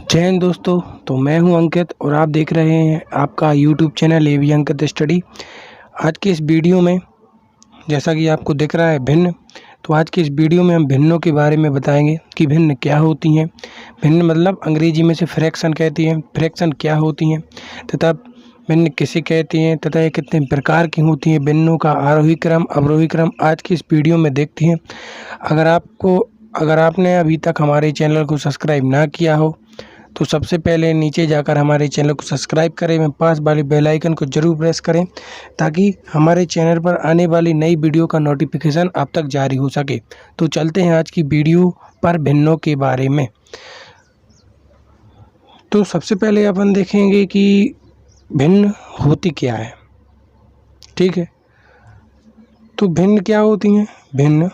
जय हिंद दोस्तों। तो मैं हूं अंकित और आप देख रहे हैं आपका यूट्यूब चैनल एवी अंकित स्टडी। आज की इस वीडियो में जैसा कि आपको दिख रहा है भिन्न, तो आज की इस वीडियो में हम भिन्नों के बारे में बताएंगे कि भिन्न क्या होती हैं। भिन्न मतलब अंग्रेजी में से फ्रैक्शन कहती हैं, फ्रैक्शन क्या होती हैं तथा भिन्न किसे कहती हैं तथा ये कितने प्रकार की होती हैं। भिन्नों का आरोही क्रम अवरोही क्रम आज की इस वीडियो में देखते हैं। अगर आपने अभी तक हमारे चैनल को सब्सक्राइब ना किया हो तो सबसे पहले नीचे जाकर हमारे चैनल को सब्सक्राइब करें एवं पास वाले बेल आइकन को जरूर प्रेस करें ताकि हमारे चैनल पर आने वाली नई वीडियो का नोटिफिकेशन आप तक जारी हो सके। तो चलते हैं आज की वीडियो पर भिन्नों के बारे में। तो सबसे पहले अपन देखेंगे कि भिन्न होती क्या है। ठीक है, तो भिन्न क्या होती हैं। भिन्न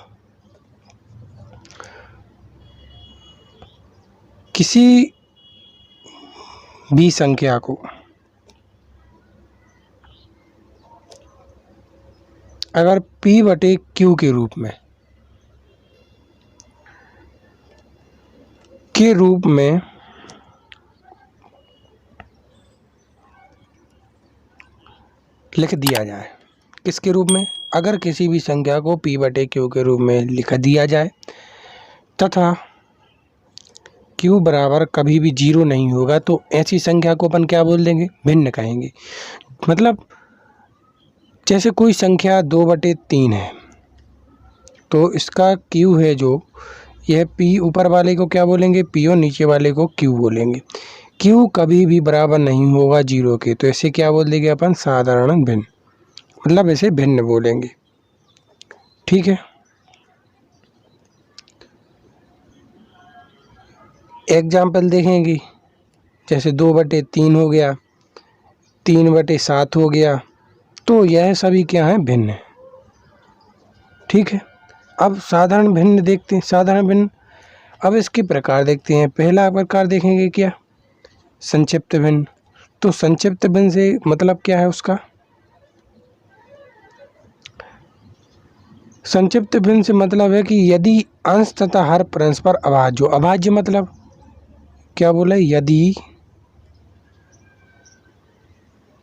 किसी भी संख्या को अगर P/Q के रूप में लिख दिया जाए, किसके रूप में, अगर किसी भी संख्या को P/Q के रूप में लिख दिया जाए तथा Q बराबर कभी भी 0 नहीं होगा तो ऐसी संख्या को अपन क्या बोल देंगे, भिन्न कहेंगे। मतलब जैसे कोई संख्या 2/3 है तो इसका Q है जो यह P ऊपर वाले को क्या बोलेंगे, P, और नीचे वाले को Q बोलेंगे। Q कभी भी बराबर नहीं होगा 0 के, तो इसे क्या बोल देंगे अपन, साधारण भिन्न, मतलब इसे भिन्न बोलेंगे। ठीक है, एग्जाम्पल देखेंगे। जैसे 2/3 हो गया, 3/7 हो गया, तो यह सभी क्या हैं, भिन्न है। ठीक है, अब साधारण भिन्न देखते हैं। साधारण भिन्न, अब इसके प्रकार देखते हैं। पहला प्रकार देखेंगे क्या, संक्षिप्त भिन्न। तो संक्षिप्त भिन्न से मतलब क्या है उसका, संक्षिप्त भिन्न से मतलब है कि यदि अंश तथा हर परस्पर अभाज्य, अभाज्य मतलब क्या बोला, यदि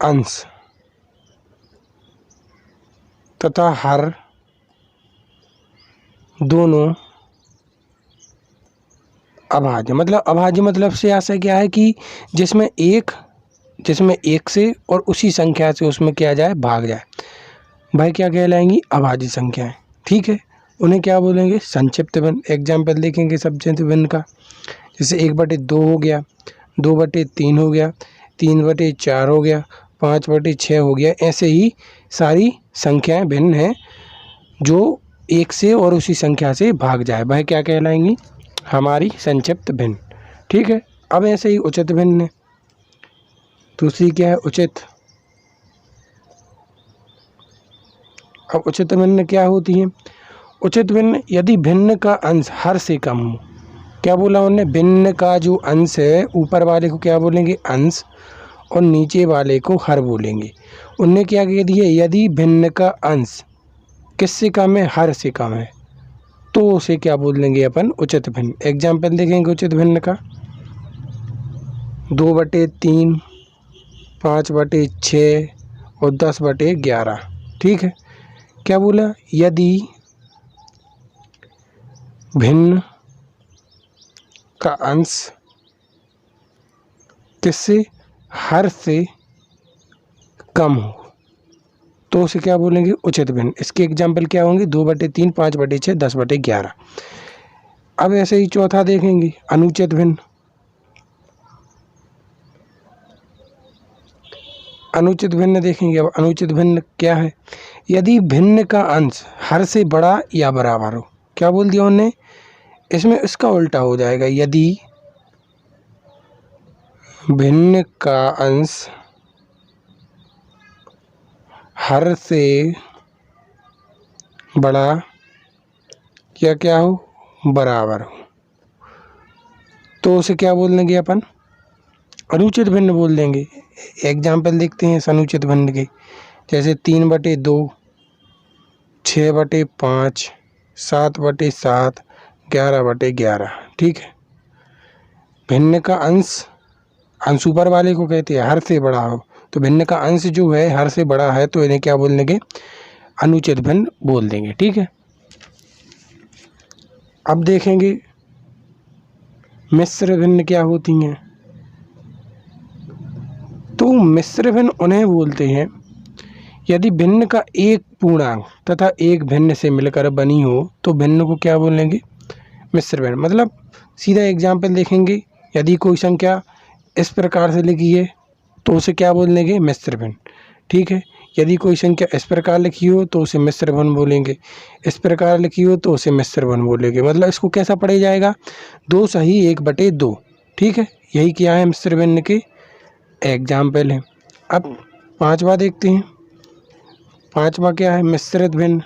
अंश तथा हर दोनों अभाज्य, मतलब अभाज्य मतलब से आशय क्या है कि जिसमें एक से और उसी संख्या से उसमें क्या जाए, भाग जाए, भाई क्या कहलाएंगी, अभाज्य संख्याएं। ठीक है, उन्हें क्या बोलेंगे, संक्षिप्त भिन्न। एग्जाम्पल देखेंगे संक्षिप्त भिन्न का। जैसे 1/2 हो गया, 2/3 हो गया, 3/4 हो गया, 5/6 हो गया। ऐसे ही सारी संख्याएं भिन्न हैं जो एक से और उसी संख्या से भाग जाए, वह क्या कहलाएंगी, हमारी संक्षिप्त भिन्न। ठीक है, अब ऐसे ही उचित भिन्न है। दूसरी क्या है, उचित। अब उचित भिन्न क्या होती है, उचित भिन्न यदि भिन्न का अंश हर से कम हो। क्या बोला उन्होंने, भिन्न का जो अंश है ऊपर वाले को क्या बोलेंगे, अंश, और नीचे वाले को हर बोलेंगे। उनने क्या कह दिया, यदि भिन्न का अंश किससे कम है, हर से कम है, तो उसे क्या बोल देंगे अपन, उचित भिन्न। एग्जाम्पल देखेंगे उचित भिन्न का। 2/3, 5/6 और 10/11। ठीक है, क्या बोला, यदि भिन्न का अंश किससे, हर से कम हो तो उसे क्या बोलेंगे, उचित भिन्न। इसके एग्जाम्पल क्या होंगे, 2/3, 5/6, 10/11। अब ऐसे ही चौथा देखेंगे, अनुचित भिन्न। अनुचित भिन्न देखेंगे। अब अनुचित भिन्न क्या है, यदि भिन्न का अंश हर से बड़ा या बराबर हो। क्या बोल दिया उन्होंने, इसमें इसका उल्टा हो जाएगा, यदि भिन्न का अंश हर से बड़ा या क्या हो, बराबर हो, तो उसे क्या बोल देंगे अपन, अनुचित भिन्न बोल देंगे। एग्जाम्पल देखते हैं इस अनुचित भिन्न के। जैसे 3/2, 6/5, 7/7, 11/11। ठीक है, भिन्न का अंश ऊपर वाले को कहते हैं हर से बड़ा हो, तो भिन्न का अंश जो है हर से बड़ा है तो इन्हें क्या बोल देंगे, अनुचित भिन्न बोल देंगे। ठीक है, अब देखेंगे मिश्र भिन्न क्या होती हैं। तो मिश्र भिन्न उन्हें बोलते हैं यदि भिन्न का एक पूर्णांक तथा एक भिन्न से मिलकर बनी हो तो भिन्न को क्या बोलेंगे, मिश्र भिन्न। मतलब सीधा एग्जाम्पल देखेंगे, यदि कोई संख्या इस प्रकार से लिखी है तो उसे क्या बोलेंगे, मिश्र भिन्न। ठीक है, यदि कोई संख्या इस प्रकार लिखी हो तो उसे मिश्र भिन्न बोलेंगे, इस प्रकार लिखी हो तो उसे मिश्र भिन्न बोलेंगे। मतलब इसको कैसा पढ़ा जाएगा, 2 सही 1/2। ठीक है, यही क्या है, मिश्र भिन्न के एग्जाम्पल हैं। अब 5वां देखते हैं। 5वां क्या है, मिश्रित भिन्न।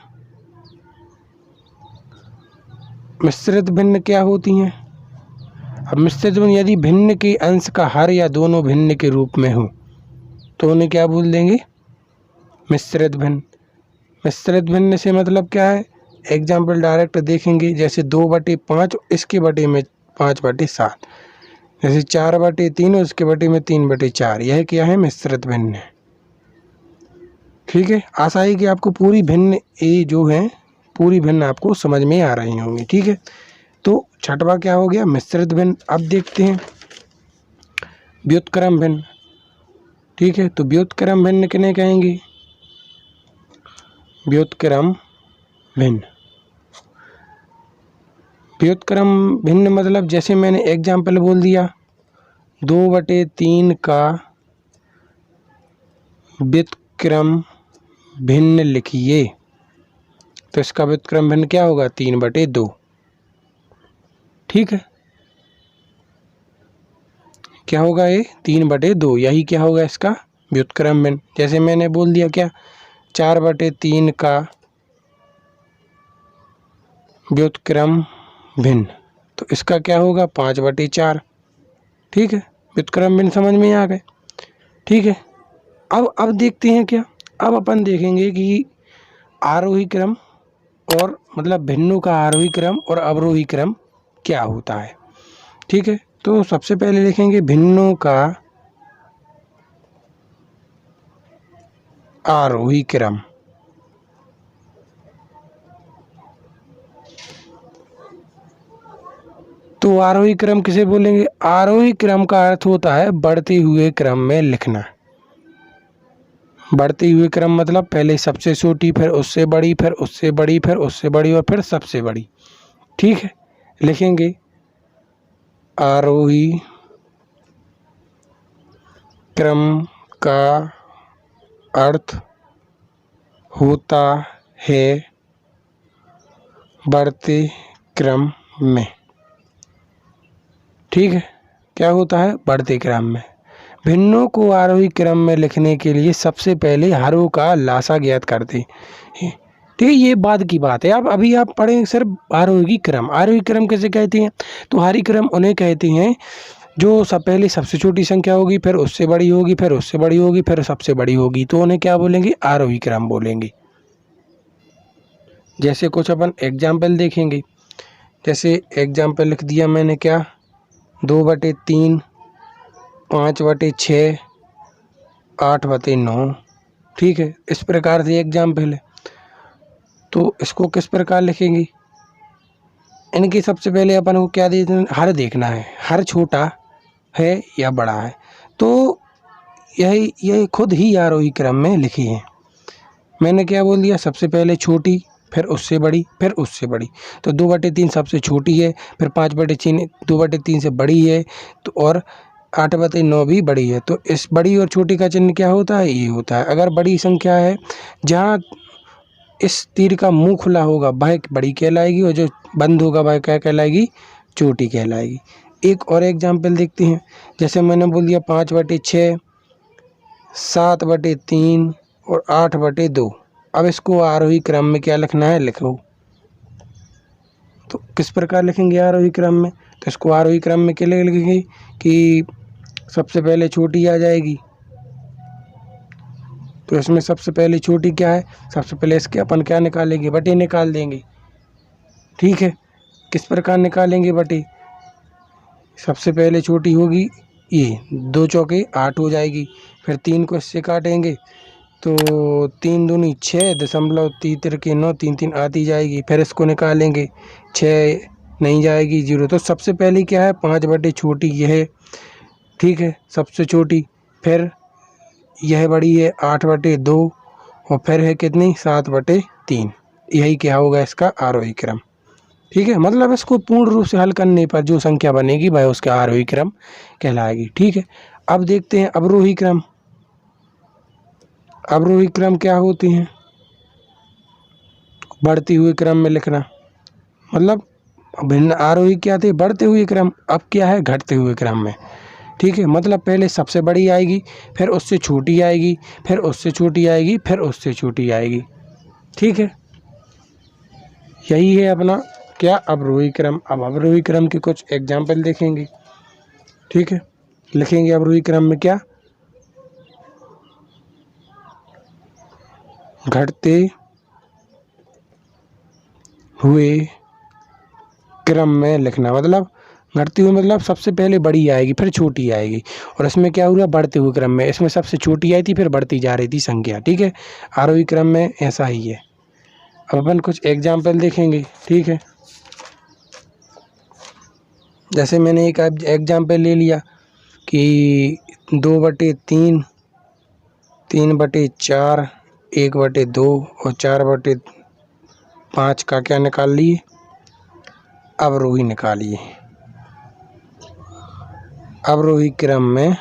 मिश्रित भिन्न क्या होती हैं। अब मिश्रित भिन्न यदि भिन्न के अंश का हर या दोनों भिन्न के रूप में हो तो उन्हें क्या बोल देंगे, मिश्रित भिन्न। मिश्रित भिन्न से मतलब क्या है, एग्जाम्पल डायरेक्ट देखेंगे, जैसे 2/5 इसके बटे में 5/7, जैसे 4/3 उसके बटे में 3/4, यह क्या है, मिश्रित भिन्न है। ठीक है, आशा है कि आपको पूरी भिन्न ये जो है पूरी भिन्न आपको समझ में आ रही होंगी। ठीक है, तो 6वां क्या हो गया, मिश्रित भिन्न। अब देखते हैं व्युत्क्रम भिन्न। ठीक है, तो व्युत्क्रम भिन्न किन्हें कहेंगे, व्युत्क्रम भिन्न। व्युत्क्रम भिन्न मतलब जैसे मैंने एग्जाम्पल बोल दिया, 2/3 का व्युत्क्रम भिन्न लिखिए, तो इसका व्युत्क्रम भिन्न क्या होगा, 3/2। ठीक है, क्या होगा ये, 3/2, यही क्या होगा इसका व्युत्क्रम भिन्न। जैसे मैंने बोल दिया क्या, 4/3 का व्युत्क्रम भिन्न, तो इसका क्या होगा, 5/4। ठीक है, व्युत्क्रम भिन्न समझ में आ गए। ठीक है, अब देखते हैं क्या, अब अपन देखेंगे कि आरोही क्रम और मतलब भिन्नों का आरोही क्रम और अवरोही क्रम क्या होता है। ठीक है, तो सबसे पहले देखेंगे भिन्नों का आरोही क्रम। तो आरोही क्रम किसे बोलेंगे, आरोही क्रम का अर्थ होता है बढ़ते हुए क्रम में लिखना। बढ़ते हुए क्रम मतलब पहले सबसे छोटी, फिर उससे बड़ी, फिर उससे बड़ी, फिर उससे बड़ी और फिर सबसे बड़ी। ठीक है, लिखेंगे आरोही क्रम का अर्थ होता है बढ़ते क्रम में। ठीक है, क्या होता है, बढ़ते क्रम में। भिन्नों को आरोही क्रम में लिखने के लिए सबसे पहले हरों का लासा ज्ञात करते हैं। ठीक है, ये बाद की बात है। अब अभी आप पढ़ें सिर्फ आरोही क्रम। आरोही क्रम कैसे कहते हैं, तो आरोही क्रम उन्हें कहते हैं जो पहले सबसे छोटी संख्या होगी, फिर उससे बड़ी होगी, फिर उससे बड़ी होगी, फिर सबसे बड़ी होगी, तो उन्हें क्या बोलेंगे, आरोही क्रम बोलेंगे। जैसे कुछ अपन एग्जाम्पल देखेंगे, जैसे एग्जाम्पल लिख दिया मैंने क्या, 2/3, 5/6, 8/9। ठीक है, इस प्रकार से एग्जाम्पल है। तो इसको किस प्रकार लिखेंगे, इनकी सबसे पहले अपन को क्या हर देखना है, हर छोटा है या बड़ा है। तो यही खुद ही आरोही क्रम में लिखी है। मैंने क्या बोल दिया, सबसे पहले छोटी, फिर उससे बड़ी, फिर उससे बड़ी। तो 2/3 सबसे छोटी है, फिर 5/3 2/3 से बड़ी है, तो और 8/9 भी बड़ी है। तो इस बड़ी और छोटी का चिन्ह क्या होता है, ये होता है। अगर बड़ी संख्या है, जहाँ इस तीर का मुंह खुला होगा वह बड़ी कहलाएगी, और जो बंद होगा वह क्या कहलाएगी, छोटी कहलाएगी। एक और एग्जाम्पल देखते हैं, जैसे मैंने बोल दिया 5/6, 7/3 और 8/2। अब इसको आरोही क्रम में क्या लिखना है, लिखो। तो किस प्रकार लिखेंगे आरोही क्रम में, तो इसको आरोही क्रम में क्या लिखेंगे कि सबसे पहले छोटी आ जाएगी। तो इसमें सबसे पहले छोटी क्या है, सबसे पहले इसके अपन क्या निकालेंगे, बटे निकाल देंगे। ठीक है, किस प्रकार निकालेंगे बटे, सबसे पहले छोटी होगी ये, 2 चौके 8 हो जाएगी। फिर 3 को इससे काटेंगे तो 3 दूनी 6.33 3 3 आती जाएगी। फिर इसको निकालेंगे, 6 नहीं जाएगी, 0। तो सबसे पहले क्या है, 5 बटे छोटी यह है, ठीक है, सबसे छोटी। फिर यह बड़ी है 8/2 और फिर है कितनी, 7/3। यही क्या होगा इसका आरोही क्रम, ठीक है। मतलब इसको पूर्ण रूप से हल करने पर जो संख्या बनेगी वह उसका आरोही क्रम कहलाएगी, ठीक है। अब देखते हैं अवरोही क्रम। अवरोही क्रम क्या होते हैं, बढ़ते हुए क्रम में लिखना। मतलब भिन्न आरोही क्या थे, बढ़ते हुए क्रम, अब क्या है घटते हुए क्रम में, ठीक है। मतलब पहले सबसे बड़ी आएगी, फिर उससे छोटी आएगी, फिर उससे छोटी आएगी, फिर उससे छोटी आएगी, ठीक है। यही है अपना क्या, अवरोही क्रम। अब अवरोही क्रम के कुछ एग्जाम्पल देखेंगे, ठीक है। लिखेंगे अवरोही क्रम में क्या, घटते हुए क्रम में लिखना। मतलब घटते हुए मतलब सबसे पहले बड़ी आएगी, फिर छोटी आएगी, और इसमें क्या हुआ, बढ़ते हुए क्रम में इसमें सबसे छोटी आई थी, फिर बढ़ती जा रही थी संख्या, ठीक है। आरोही क्रम में ऐसा ही है। अब अपन कुछ एग्जाम्पल देखेंगे, ठीक है। जैसे मैंने एक एग्जाम्पल ले लिया कि 2/3, 3/4, 1/2 और 4/5 का क्या निकाल लिए, अवरोही निकालिए, अवरोही क्रम में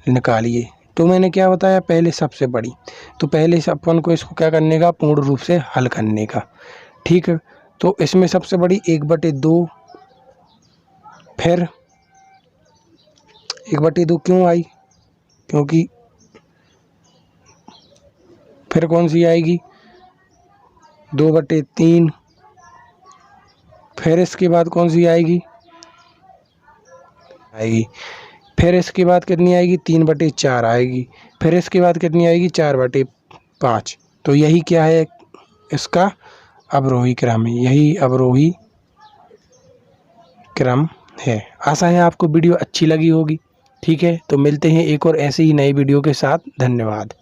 निकालिए। तो मैंने क्या बताया, पहले सबसे बड़ी, तो पहले से अपन को इसको क्या करने का, पूर्ण रूप से हल करने का, ठीक है। तो इसमें सबसे बड़ी 1/2, फिर 1/2 क्यों आई, क्योंकि फिर कौन सी आएगी, 2/3, फिर इसके बाद कौन सी आएगी, फिर इसके बाद कितनी आएगी, 3/4 आएगी, फिर इसके बाद कितनी आएगी, 4/5। तो यही क्या है इसका अवरोही क्रम है, यही अवरोही क्रम है। आशा है आपको वीडियो अच्छी लगी होगी, ठीक है। तो मिलते हैं एक और ऐसे ही नए वीडियो के साथ, धन्यवाद।